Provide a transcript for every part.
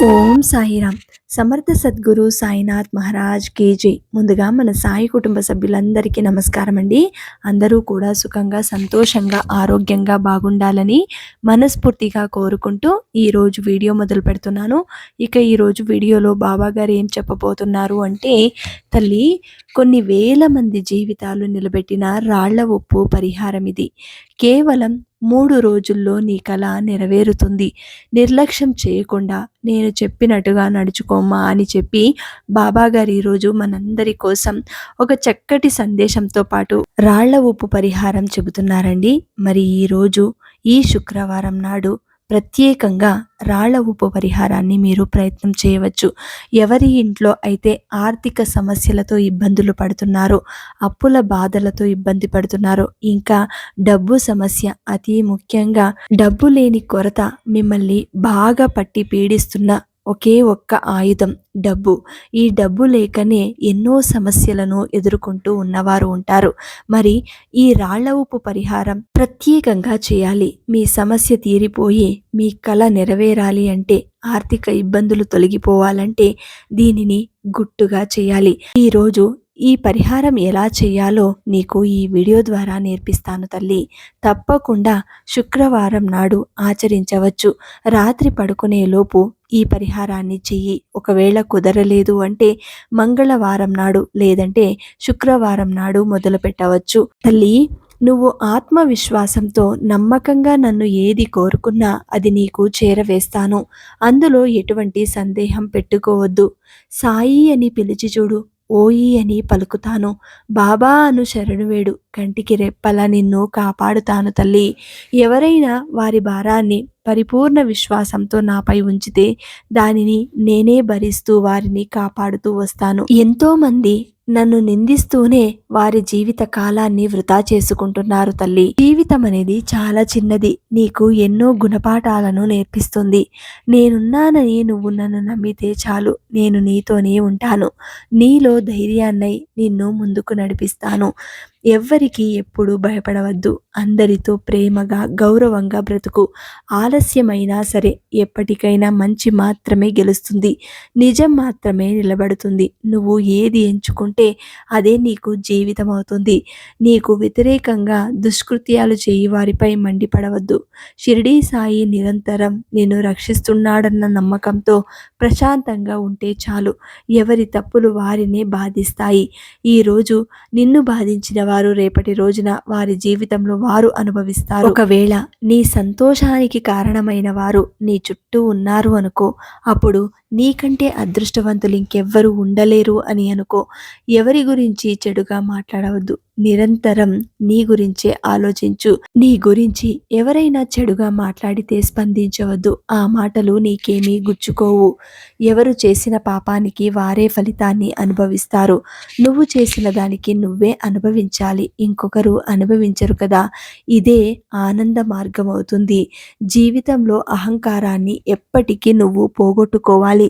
ఓం సాయిరామ్. సమర్థ సద్గురు సాయినాథ్ మహారాజ్ కి జై. ముందుగా మన సాయి కుటుంబ సభ్యులందరికీ నమస్కారం అండి. అందరూ కూడా సుఖంగా, సంతోషంగా, ఆరోగ్యంగా బాగుండాలని మనస్ఫూర్తిగా కోరుకుంటూ ఈరోజు వీడియో మొదలు పెడుతున్నాను. ఇక ఈరోజు వీడియోలో బాబా గారు ఏం చెప్పబోతున్నారు అంటే, తల్లి, కొన్ని వేల మంది జీవితాలు నిలబెట్టిన రాళ్ల ఉప్పు పరిహారం ఇది. కేవలం 3 రోజుల్లో నీ కల నెరవేరుతుంది. నిర్లక్ష్యం చేయకుండా నేను చెప్పినట్టుగా నడుచుకోమ్మా అని చెప్పి బాబాగారు ఈరోజు మనందరి కోసం ఒక చక్కటి సందేశంతో పాటు రాళ్ల ఉప్పు పరిహారం చెబుతున్నారండి. మరి ఈరోజు ఈ శుక్రవారం నాడు ప్రత్యేకంగా రాళ్ల ఉప్పు పరిహారాన్ని మీరు ప్రయత్నం చేయవచ్చు. ఎవరి ఇంట్లో అయితే ఆర్థిక సమస్యలతో ఇబ్బందులు పడుతున్నారో, అప్పుల బాధలతో ఇబ్బంది పడుతున్నారో, ఇంకా డబ్బు సమస్య, అతి ముఖ్యంగా డబ్బు లేని కొరత మిమ్మల్ని బాగా పట్టి పీడిస్తున్న ఒకే ఒక్క ఆయుధం డబ్బు. ఈ డబ్బు లేకనే ఎన్నో సమస్యలను ఎదుర్కొంటూ ఉన్నవారు ఉంటారు. మరి ఈ రాళ్ల ఉప్పు పరిహారం ప్రత్యేకంగా చేయాలి. మీ సమస్య తీరిపోయి మీ కల నెరవేరాలి అంటే, ఆర్థిక ఇబ్బందులు తొలగిపోవాలంటే దీనిని గుట్టుగా చేయాలి. ఈరోజు ఈ పరిహారం ఎలా చేయాలో నీకు ఈ వీడియో ద్వారా నేర్పిస్తాను తల్లి. తప్పకుండా శుక్రవారం నాడు ఆచరించవచ్చు. రాత్రి పడుకునే లోపు ఈ పరిహారాన్ని చెయ్యి. ఒకవేళ కుదరలేదు అంటే మంగళవారం నాడు లేదంటే శుక్రవారం నాడు మొదలు పెట్టవచ్చు. తల్లి, నువ్వు ఆత్మవిశ్వాసంతో నమ్మకంగా నన్ను ఏది కోరుకున్నా అది నీకు చేరవేస్తాను. అందులో ఎటువంటి సందేహం పెట్టుకోవద్దు. సాయి అని పిలిచి చూడు, ఓయి అని పలుకుతాను. బాబా అను శరణు వేడు, కంటికి రెప్పలా నిన్ను కాపాడుతాను తల్లి. ఎవరైనా వారి భారాన్ని పరిపూర్ణ విశ్వాసంతో నాపై ఉంచితే దానిని నేనే భరిస్తూ వారిని కాపాడుతూ వస్తాను. ఎంతో మంది నన్ను నిందిస్తూనే వారి జీవిత కాలాన్ని వృధా చేసుకుంటున్నారు తల్లి. జీవితం అనేది చాలా చిన్నది. నీకు ఎన్నో గుణపాఠాలను నేర్పిస్తుంది. నేనున్నానని నువ్వు నన్ను నమ్మితే చాలు. నేను నీతోనే ఉంటాను. నీలో ధైర్యాన్నై నిన్ను ముందుకు నడిపిస్తాను. ఎవ్వరికి ఎప్పుడు భయపడవద్దు. అందరితో ప్రేమగా, గౌరవంగా బ్రతుకు. ఆలస్యమైనా సరే ఎప్పటికైనా మంచి మాత్రమే గెలుస్తుంది. నిజం మాత్రమే నిలబడుతుంది. నువ్వు ఏది ఎంచుకుంటే అదే నీకు జీవితం అవుతుంది. నీకు వ్యతిరేకంగా దుష్కృత్యాలు చేయి వారిపై మండిపడవద్దు. షిరిడీ సాయి నిరంతరం నిన్ను రక్షిస్తున్నాడన్న నమ్మకంతో ప్రశాంతంగా ఉంటే చాలు. ఎవరి తప్పులు వారినే బాధిస్తాయి. ఈరోజు నిన్ను బాధించిన వారు రేపటి రోజున వారి జీవితంలో వారు అనుభవిస్తారు. ఒకవేళ నీ సంతోషానికి కారణమైన వారు నీ చుట్టూ ఉన్నారు అనుకో, అప్పుడు నీకంటే అదృష్టవంతులు ఇంకెవ్వరూ ఉండలేరు అని అనుకో. ఎవరి గురించి చెడుగా మాట్లాడవద్దు. నిరంతరం నీ గురించే ఆలోచించు. నీ గురించి ఎవరైనా చెడుగా మాట్లాడితే స్పందించవద్దు. ఆ మాటలు నీకేమీ గుచ్చుకోవు. ఎవరు చేసిన పాపానికి వారే ఫలితాన్ని అనుభవిస్తారు. నువ్వు చేసిన దానికి నువ్వే అనుభవించాలి, ఇంకొకరు అనుభవించరు కదా. ఇదే ఆనంద మార్గం అవుతుంది. జీవితంలో అహంకారాన్ని ఎప్పటికీ నువ్వు పోగొట్టుకోవాలి.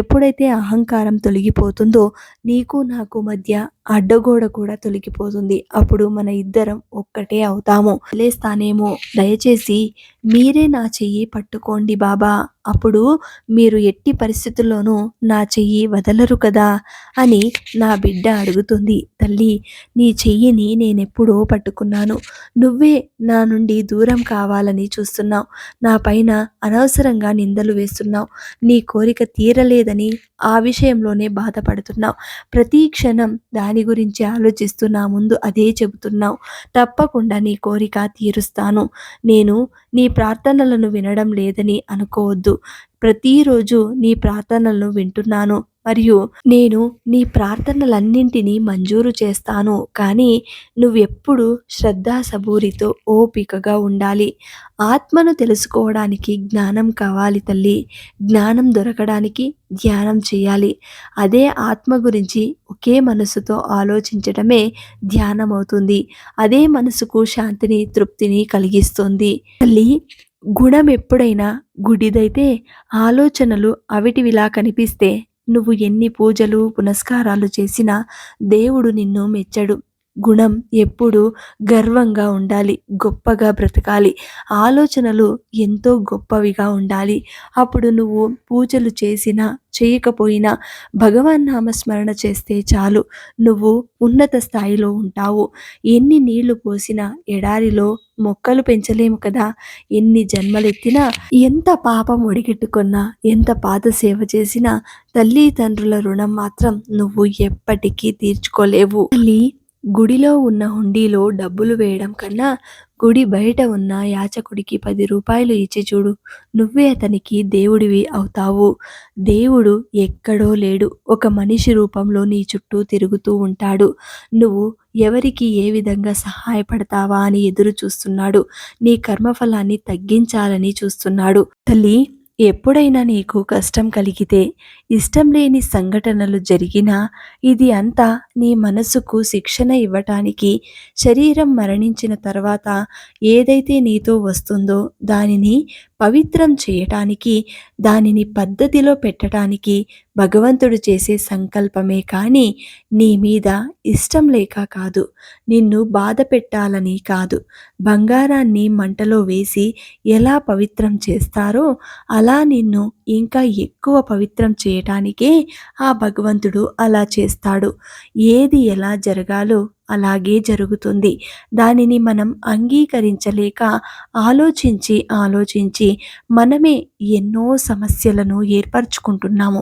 ఎప్పుడైతే అహంకారం తొలగిపోతుందో నీకు నాకు మధ్య అడ్డగోడ కూడా తొలగిపోతుంది. అప్పుడు మన ఇద్దరం ఒక్కటే అవుతాము. లేస్తానేమో, దయచేసి మీరే నా చెయ్యి పట్టుకోండి బాబా, అప్పుడు మీరు ఎట్టి పరిస్థితుల్లోనూ నా చెయ్యి వదలరు కదా అని నా బిడ్డ అడుగుతుంది. తల్లి, నీ చెయ్యిని నేనెప్పుడో పట్టుకున్నాను. నువ్వే నా నుండి దూరం కావాలని చూస్తున్నావు. నా పైన అనవసరంగా నిందలు వేస్తున్నావు. నీ కోరిక తీరలేదని ఆ విషయంలోనే బాధపడుతున్నావు. ప్రతి క్షణం దాని గురించి ఆలోచిస్తూ నా ముందు అదే చెబుతున్నావు. తప్పకుండా నీ కోరిక తీరుస్తాను. నేను నీ ప్రార్థనలను వినడం లేదని అనుకోవద్దు. ప్రతిరోజు నీ ప్రార్థనలను వింటున్నాను మరియు నేను నీ ప్రార్థనలన్నింటినీ మంజూరు చేస్తాను. కానీ నువ్వెప్పుడు శ్రద్ధాసబూరితో ఓపికగా ఉండాలి. ఆత్మను తెలుసుకోవడానికి జ్ఞానం కావాలి తల్లి. జ్ఞానం దొరకడానికి ధ్యానం చేయాలి. అదే ఆత్మ గురించి ఒకే మనసుతో ఆలోచించడమే ధ్యానం అవుతుంది. అదే మనసుకు శాంతిని, తృప్తిని కలిగిస్తుంది. తల్లి, గుణం ఎప్పుడైనా గుడిదైతే ఆలోచనలు అవిటివిలా కనిపిస్తే నువ్వు ఎన్ని పూజలు పునస్కారాలు చేసినా దేవుడు నిన్ను మెచ్చడు. గుణం ఎప్పుడు గర్వంగా ఉండాలి, గొప్పగా బ్రతకాలి, ఆలోచనలు ఎంతో గొప్పవిగా ఉండాలి. అప్పుడు నువ్వు పూజలు చేసినా చేయకపోయినా భగవన్ నామస్మరణ చేస్తే చాలు, నువ్వు ఉన్నత స్థాయిలో ఉంటావు. ఎన్ని నీళ్లు పోసినా ఎడారిలో మొక్కలు పెంచలేము కదా. ఎన్ని జన్మలెత్తినా, ఎంత పాపం ఒడిగట్టుకున్నా, ఎంత పాద సేవ చేసినా తల్లిదండ్రుల రుణం మాత్రం నువ్వు ఎప్పటికీ తీర్చుకోలేవు. తల్లి, గుడిలో ఉన్న హుండీలో డబ్బులు వేయడం కన్నా గుడి బయట ఉన్న యాచకుడికి 10 రూపాయలు ఇచ్చి చూడు, నువ్వే అతనికి దేవుడివి అవుతావు. దేవుడు ఎక్కడో లేడు, ఒక మనిషి రూపంలో నీ చుట్టూ తిరుగుతూ ఉంటాడు. నువ్వు ఎవరికి ఏ విధంగా సహాయపడతావా అని ఎదురు చూస్తున్నాడు. నీ కర్మఫలాన్ని తగ్గించాలని చూస్తున్నాడు. తల్లి, ఎప్పుడైనా నీకు కష్టం కలిగితే, ఇష్టం లేని సంఘటనలు జరిగినా, ఇది అంతా నీ మనసుకు శిక్షణ ఇవ్వటానికి, శరీరం మరణించిన తర్వాత ఏదైతే నీతో వస్తుందో దానిని పవిత్రం చేయటానికి, దానిని పద్ధతిలో పెట్టడానికి భగవంతుడు చేసే సంకల్పమే కానీ నీ మీద ఇష్టం లేక కాదు, నిన్ను బాధ పెట్టాలని కాదు. బంగారాన్ని మంటలో వేసి ఎలా పవిత్రం చేస్తారో అలా నిన్ను ఇంకా ఎక్కువ పవిత్రం చేయటానికే ఆ భగవంతుడు అలా చేస్తాడు. ఏది ఎలా జరగాలో అలాగే జరుగుతుంది. దానిని మనం అంగీకరించలేక ఆలోచించి ఆలోచించి మనమే ఎన్నో సమస్యలను ఏర్పరచుకుంటున్నాము.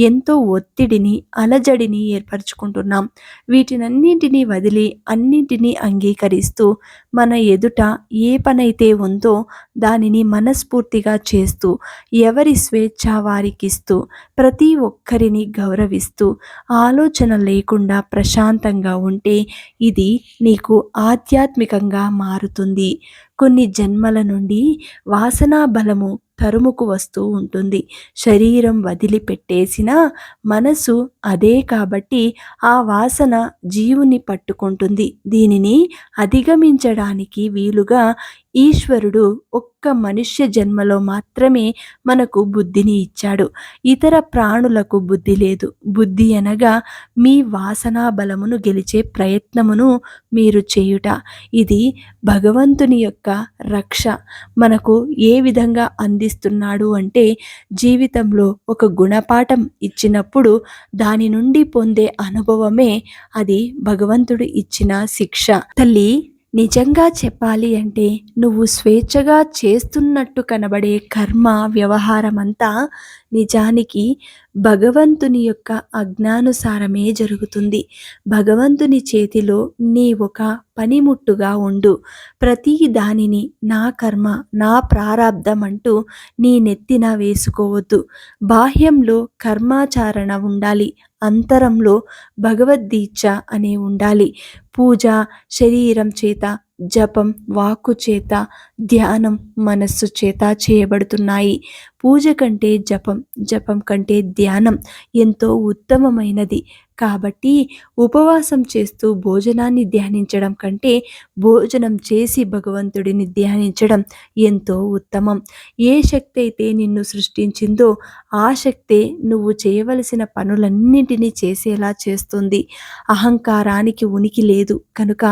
ఎంతో ఒత్తిడిని, అలజడిని ఏర్పరచుకుంటున్నాం. వీటినన్నింటినీ వదిలి అన్నింటినీ అంగీకరిస్తూ మన ఎదుట ఏ పనైతే ఉందో దానిని మనస్ఫూర్తిగా చేస్తూ, ఎవరి స్వేచ్ఛ వారికిస్తూ, ప్రతి ఒక్కరిని గౌరవిస్తూ, ఆలోచన లేకుండా ప్రశాంతంగా ఉంటే ఇది నీకు ఆధ్యాత్మికంగా మారుతుంది. కొన్ని జన్మల నుండి వాసనా బలము తరుముకు వస్తూ ఉంటుంది. శరీరం వదిలిపెట్టేసిన మనసు అదే కాబట్టి ఆ వాసన జీవుని పట్టుకుంటుంది. దీనిని అధిగమించడానికి వీలుగా ఈశ్వరుడు ఒక్క మనుష్య జన్మలో మాత్రమే మనకు బుద్ధిని ఇచ్చాడు. ఇతర ప్రాణులకు బుద్ధి లేదు. బుద్ధి అనగా మీ వాసనా బలమును గెలిచే ప్రయత్నమును మీరు చేయుట. ఇది భగవంతుని యొక్క రక్ష మనకు ఏ విధంగా అందిస్తున్నాడు అంటే, జీవితంలో ఒక గుణపాఠం ఇచ్చినప్పుడు దాని నుండి పొందే అనుభవమే అది భగవంతుడు ఇచ్చిన శిక్ష. తల్లి, నిజంగా చెప్పాలి అంటే నువ్వు స్వేచ్ఛగా చేస్తున్నట్టు కనబడే కర్మ వ్యవహారమంతా నిజానికి భగవంతుని యొక్క అజ్ఞానుసారమే జరుగుతుంది. భగవంతుని చేతిలో నీ ఒక పనిముట్టుగా ఉండు. ప్రతి దానిని నా కర్మ, నా ప్రారాబ్ధం అంటూ నీ నెత్తిన వేసుకోవద్దు. బాహ్యంలో కర్మాచారణ ఉండాలి, అంతరంలో భగవద్దీక్ష అనే ఉండాలి. పూజ శరీరం చేత, జపం వాక్కు చేత, ధ్యానం మనస్సు చేత చేయబడుతున్నాయి. పూజ కంటే జపం, జపం కంటే ధ్యానం ఎంతో ఉత్తమమైనది. కాబట్టి ఉపవాసం చేస్తూ భోజనాన్ని ధ్యానించడం కంటే భోజనం చేసి భగవంతుడిని ధ్యానించడం ఎంతో ఉత్తమం. ఏ శక్తి అయితే నిన్ను సృష్టించిందో ఆ శక్తే నువ్వు చేయవలసిన పనులన్నింటినీ చేసేలా చేస్తుంది. అహంకారానికి ఉనికి లేదు కనుక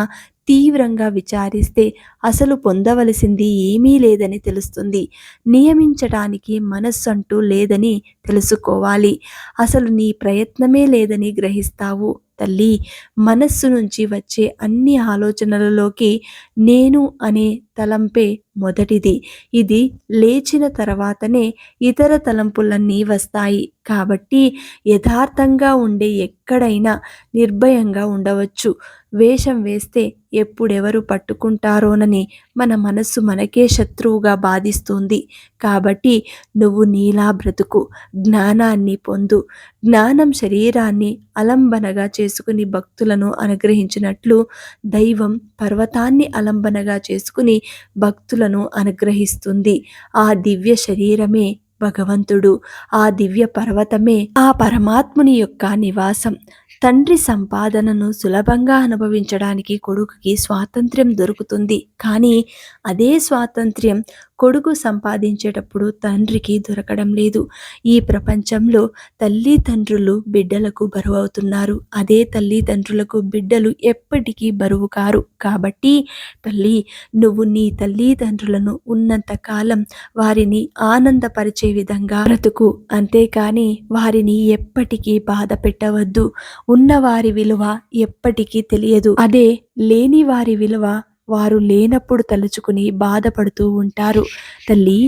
తీవ్రంగా విచారిస్తే అసలు పొందవలసింది ఏమీ లేదని తెలుస్తుంది. నియమించటానికి మనస్సంటూ లేదని తెలుసుకోవాలి. అసలు నీ ప్రయత్నమే లేదని గ్రహిస్తావు. తల్లి, మనస్సు నుంచి వచ్చే అన్ని ఆలోచనలలోకి నేను అనే తలంపే మొదటిది. ఇది లేచిన తర్వాతనే ఇతర తలంపులన్నీ వస్తాయి. కాబట్టి యథార్థంగా ఉండే ఎక్కడైనా నిర్భయంగా ఉండవచ్చు. వేషం వేస్తే ఎప్పుడెవరు పట్టుకుంటారోనని మన మనస్సు మనకే శత్రువుగా బాధిస్తుంది. కాబట్టి నువ్వు నీలా బ్రతుకు, జ్ఞానాన్ని పొందు. జ్ఞానం శరీరాన్ని అలంబనగా చేసుకుని భక్తులను అనుగ్రహించినట్లు దైవం పర్వతాన్ని అలంబనగా చేసుకుని భక్తులను అనుగ్రహిస్తుంది. ఆ దివ్య శరీరమే భగవంతుడు. ఆ దివ్య పర్వతమే ఆ పరమాత్ముని యొక్క నివాసం. తండ్రి సంపాదనను సులభంగా అనుభవించడానికి కొడుకుకి స్వాతంత్ర్యం దొరుకుతుంది. కానీ అదే స్వాతంత్ర్యం కొడుకు సంపాదించేటప్పుడు తండ్రికి దొరకడం లేదు. ఈ ప్రపంచంలో తల్లిదండ్రులు బిడ్డలకు బరువవుతున్నారు. అదే తల్లిదండ్రులకు బిడ్డలు ఎప్పటికీ బరువు కారు. కాబట్టి తల్లి, నువ్వు నీ తల్లిదండ్రులను ఉన్నంత కాలం వారిని ఆనందపరిచే విధంగా బ్రతుకు. అంతేకాని వారిని ఎప్పటికీ బాధ పెట్టవద్దు. ఉన్నవారి విలువ ఎప్పటికీ తెలియదు. అదే లేని వారి విలువ వారు లేనప్పుడు తలుచుకుని బాధపడుతూ ఉంటారు. తల్లి,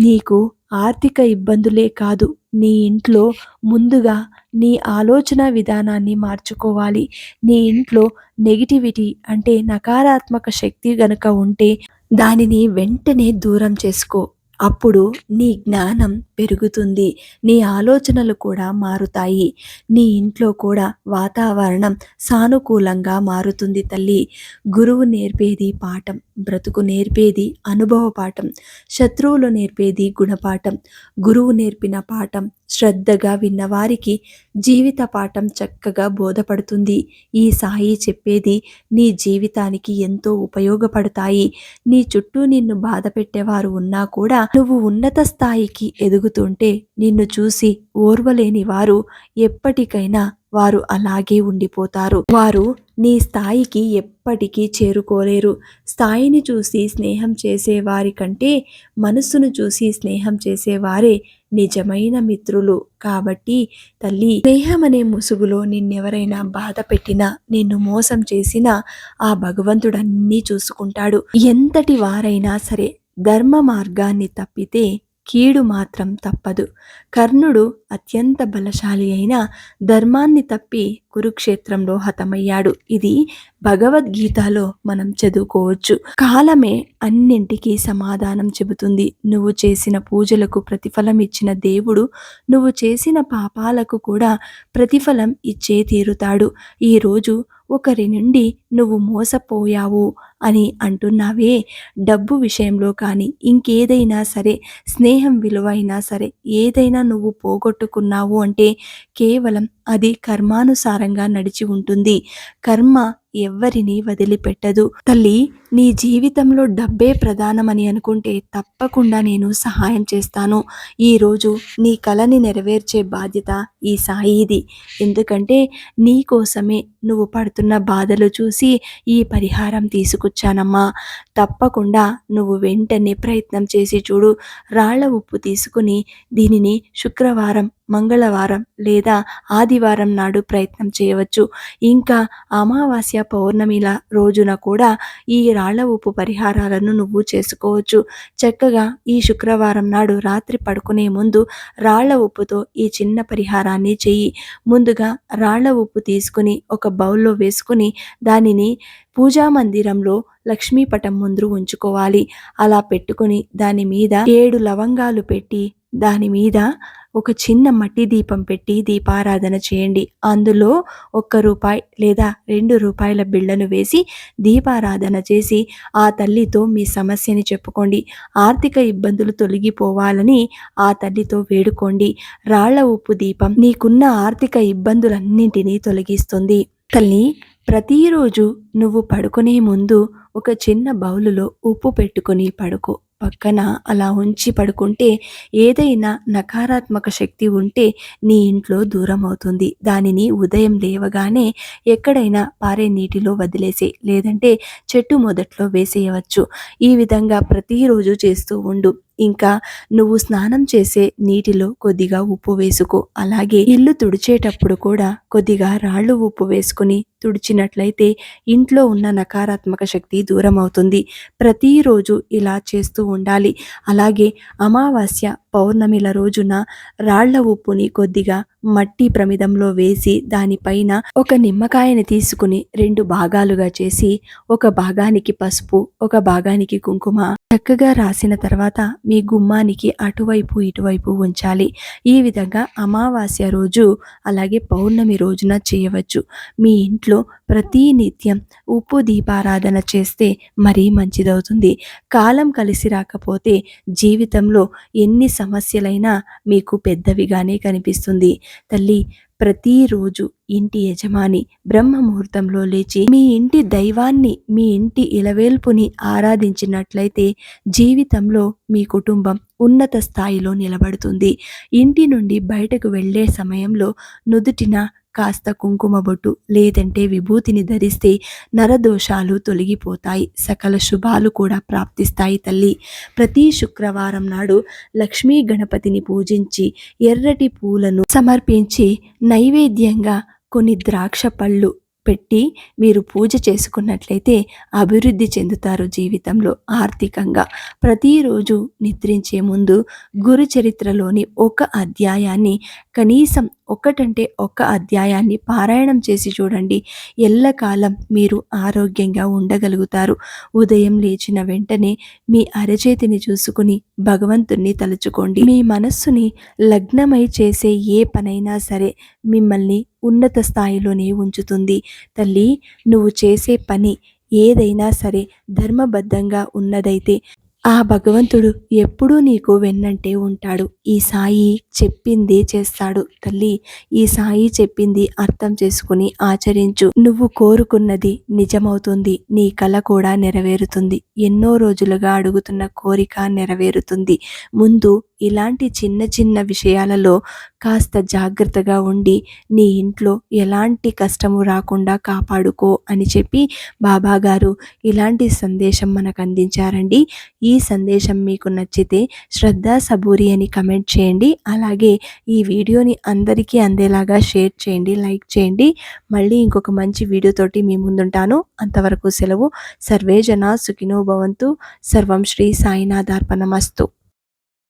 నీకు ఆర్థిక ఇబ్బందులే కాదు, నీ ఇంట్లో ముందుగా నీ ఆలోచన విధానాన్ని మార్చుకోవాలి. నీ ఇంట్లో నెగిటివిటీ అంటే నకారాత్మక శక్తి గనుక ఉంటే దానిని వెంటనే దూరం చేసుకో. అప్పుడు నీ జ్ఞానం పెరుగుతుంది. నీ ఆలోచనలు కూడా మారుతాయి. నీ ఇంట్లో కూడా వాతావరణం సానుకూలంగా మారుతుంది తల్లి. గురువు నేర్పేది పాఠం, బ్రతుకు నేర్పేది అనుభవ పాఠం, శత్రువులు నేర్పేది గుణపాఠం. గురువు నేర్పిన పాఠం శ్రద్ధగా విన్నవారికి జీవిత పాఠం చక్కగా బోధపడుతుంది. ఈ సాయి చెప్పేది నీ జీవితానికి ఎంతో ఉపయోగపడతాయి. నీ చుట్టూ నిన్ను బాధ పెట్టేవారు ఉన్నా కూడా నువ్వు ఉన్నత స్థాయికి ఎదుగుతుంటే నిన్ను చూసి ఓర్వలేని వారు ఎప్పటికైనా వారు అలాగే ఉండిపోతారు. వారు నీ స్థాయికి ఎప్పటికీ చేరుకోలేరు. స్థాయిని చూసి స్నేహం చేసేవారి కంటే మనస్సును చూసి స్నేహం చేసేవారే నిజమైన మిత్రులు. కాబట్టి తల్లి, స్నేహం అనే ముసుగులో నిన్నెవరైనా బాధ పెట్టినా, నిన్ను మోసం చేసినా ఆ భగవంతుడు అన్నీ చూసుకుంటాడు. ఎంతటి వారైనా సరే ధర్మ మార్గాన్ని తప్పితే కీడు మాత్రం తప్పదు. కర్ణుడు అత్యంత బలశాలి అయిన ధర్మాన్ని తప్పి కురుక్షేత్రంలో హతమయ్యాడు. ఇది భగవద్గీతలో మనం చదువుకోవచ్చు. కాలమే అన్నింటికీ సమాధానం చెబుతుంది. నువ్వు చేసిన పూజలకు ప్రతిఫలం ఇచ్చిన దేవుడు నువ్వు చేసిన పాపాలకు కూడా ప్రతిఫలం ఇచ్చే తీరుతాడు. ఈరోజు ఒకరి నుండి నువ్వు మోసపోయావు అని అంటున్నావే, డబ్బు విషయంలో కానీ ఇంకేదైనా సరే, స్నేహం విలువైనా సరే, ఏదైనా నువ్వు పోగొట్టుకున్నావు అంటే కేవలం అది కర్మానుసారంగా నడిచి ఉంటుంది. కర్మ ఎవ్వరిని వదిలిపెట్టదు. తల్లి, నీ జీవితంలో డబ్బే ప్రధానమని అనుకుంటే తప్పకుండా నేను సహాయం చేస్తాను. ఈరోజు నీ కలని నెరవేర్చే బాధ్యత ఈ సాయిది. ఎందుకంటే నీ కోసమే నువ్వు పడుతున్న బాధలు చూసి ఈ పరిహారం తీసుకొచ్చానమ్మా. తప్పకుండా నువ్వు వెంటనే ప్రయత్నం చేసి చూడు. రాళ్ల ఉప్పు తీసుకుని దీనిని శుక్రవారం, మంగళవారం లేదా ఆదివారం నాడు ప్రయత్నం చేయవచ్చు. ఇంకా అమావాస్య, పౌర్ణమిల రోజున కూడా ఈ రాళ్ల ఉప్పు పరిహారాలను నువ్వు చేసుకోవచ్చు. చక్కగా ఈ శుక్రవారం నాడు రాత్రి పడుకునే ముందు రాళ్ల ఉప్పుతో ఈ చిన్న పరిహారాన్ని చెయ్యి. ముందుగా రాళ్ల ఉప్పు తీసుకుని ఒక బౌల్లో వేసుకుని దానిని పూజా మందిరంలో లక్ష్మీ పటం ముందు ఉంచుకోవాలి. అలా పెట్టుకుని దాని మీద 7 లవంగాలు పెట్టి దాని మీద ఒక చిన్న మట్టి దీపం పెట్టి దీపారాధన చేయండి. అందులో ₹1 లేదా ₹2 బిళ్ళను వేసి దీపారాధన చేసి ఆ తల్లితో మీ సమస్యని చెప్పుకోండి. ఆర్థిక ఇబ్బందులు తొలగిపోవాలని ఆ తల్లితో వేడుకోండి. రాళ్ల ఉప్పు దీపం నీకున్న ఆర్థిక ఇబ్బందులన్నింటినీ తొలగిస్తుంది. తల్లి, ప్రతిరోజు నువ్వు పడుకునే ముందు ఒక చిన్న బౌలులో ఉప్పు పెట్టుకొని పడుకో. పక్కన అలా ఉంచి పడుకుంటే ఏదైనా నకారాత్మక శక్తి ఉంటే నీ ఇంట్లో దూరం అవుతుంది. దానిని ఉదయం లేవగానే ఎక్కడైనా పారే నీటిలో వదిలేసే, లేదంటే చెట్టు మొదట్లో వేసేయవచ్చు. ఈ విధంగా ప్రతిరోజు చేస్తూ ఉండు. ఇంకా నువ్వు స్నానం చేసే నీటిలో కొద్దిగా ఉప్పు వేసుకో. అలాగే ఇల్లు తుడిచేటప్పుడు కూడా కొద్దిగా రాళ్ళు ఉప్పు వేసుకుని తుడిచినట్లయితే ఇంట్లో ఉన్న నకారాత్మక శక్తి దూరం అవుతుంది. ప్రతిరోజు ఇలా చేస్తూ ఉండాలి. అలాగే అమావాస్య, పౌర్ణమిల రోజున రాళ్ల ఉప్పుని కొద్దిగా మట్టి ప్రమిదంలో వేసి దానిపైన ఒక నిమ్మకాయని తీసుకుని 2 భాగాలుగా చేసి ఒక భాగానికి పసుపు, ఒక భాగానికి కుంకుమ చక్కగా రాసిన తర్వాత మీ గుమ్మానికి అటువైపు ఇటువైపు ఉంచాలి. ఈ విధంగా అమావాస్య రోజు అలాగే పౌర్ణమి రోజున చేయవచ్చు. మీ ఇంట్లో ప్రతి నిత్యం ఉప్పు దీపారాధన చేస్తే మరీ మంచిదవుతుంది. కాలం కలిసి రాకపోతే జీవితంలో ఎన్ని సమస్యలైనా మీకు పెద్దవిగానే కనిపిస్తుంది. తల్లి, ప్రతిరోజు ఇంటి యజమాని బ్రహ్మ ముహూర్తంలో లేచి మీ ఇంటి దైవాన్ని, మీ ఇంటి ఇలవేల్పుని ఆరాధించినట్లయితే జీవితంలో మీ కుటుంబం ఉన్నత స్థాయిలో నిలబడుతుంది. ఇంటి నుండి బయటకు వెళ్ళే సమయంలో నుదుటిన కాస్త కుంకుమ బొట్టు లేదంటే విభూతిని ధరిస్తే నరదోషాలు తొలగిపోతాయి, సకల శుభాలు కూడా ప్రాప్తిస్తాయి తల్లి. ప్రతి శుక్రవారం నాడు లక్ష్మీ గణపతిని పూజించి ఎర్రటి పూలను సమర్పించి నైవేద్యంగా కొన్ని ద్రాక్ష పళ్ళు పెట్టి మీరు పూజ చేసుకున్నట్లయితే అభివృద్ధి చెందుతారు జీవితంలో ఆర్థికంగా. ప్రతిరోజు నిద్రించే ముందు గురు చరిత్రలోని ఒక అధ్యాయాన్ని, కనీసం ఒకటంటే ఒక్క అధ్యాయాన్ని పారాయణం చేసి చూడండి. ఎల్లకాలం మీరు ఆరోగ్యంగా ఉండగలుగుతారు. ఉదయం లేచిన వెంటనే మీ అరచేతిని చూసుకుని భగవంతుణ్ణి తలుచుకోండి. మీ మనస్సుని లగ్నమై చేసే ఏ పనైనా సరే మిమ్మల్ని ఉన్నత స్థాయిలోనే ఉంచుతుంది. తల్లి, నువ్వు చేసే పని ఏదైనా సరే ధర్మబద్ధంగా ఉన్నదైతే ఆ భగవంతుడు ఎప్పుడూ నీకు వెన్నంటే ఉంటాడు. ఈ సాయి చెప్పింది చేస్తాడు. తల్లి, ఈ సాయి చెప్పింది అర్థం చేసుకుని ఆచరించు. నువ్వు కోరుకున్నది నిజమవుతుంది. నీ కల కూడా నెరవేరుతుంది. ఎన్నో రోజులుగా అడుగుతున్న కోరిక నెరవేరుతుంది. ముందు ఇలాంటి చిన్న చిన్న విషయాలలో కాస్త జాగ్రత్తగా ఉండి నీ ఇంట్లో ఎలాంటి కష్టము రాకుండా కాపాడుకో అని చెప్పి బాబాగారు ఇలాంటి సందేశం మనకు అందించారండి. ఈ సందేశం మీకు నచ్చితే శ్రద్ధా సబూరి అని కమెంట్ చేయండి. అలాగే ఈ వీడియోని అందరికీ అందేలాగా షేర్ చేయండి, లైక్ చేయండి. మళ్ళీ ఇంకొక మంచి వీడియోతోటి మీ ముందుంటాను. అంతవరకు సెలవు. సర్వే జనా సుఖినో భవంతు. సర్వం శ్రీ సాయినాథార్పణమస్తు.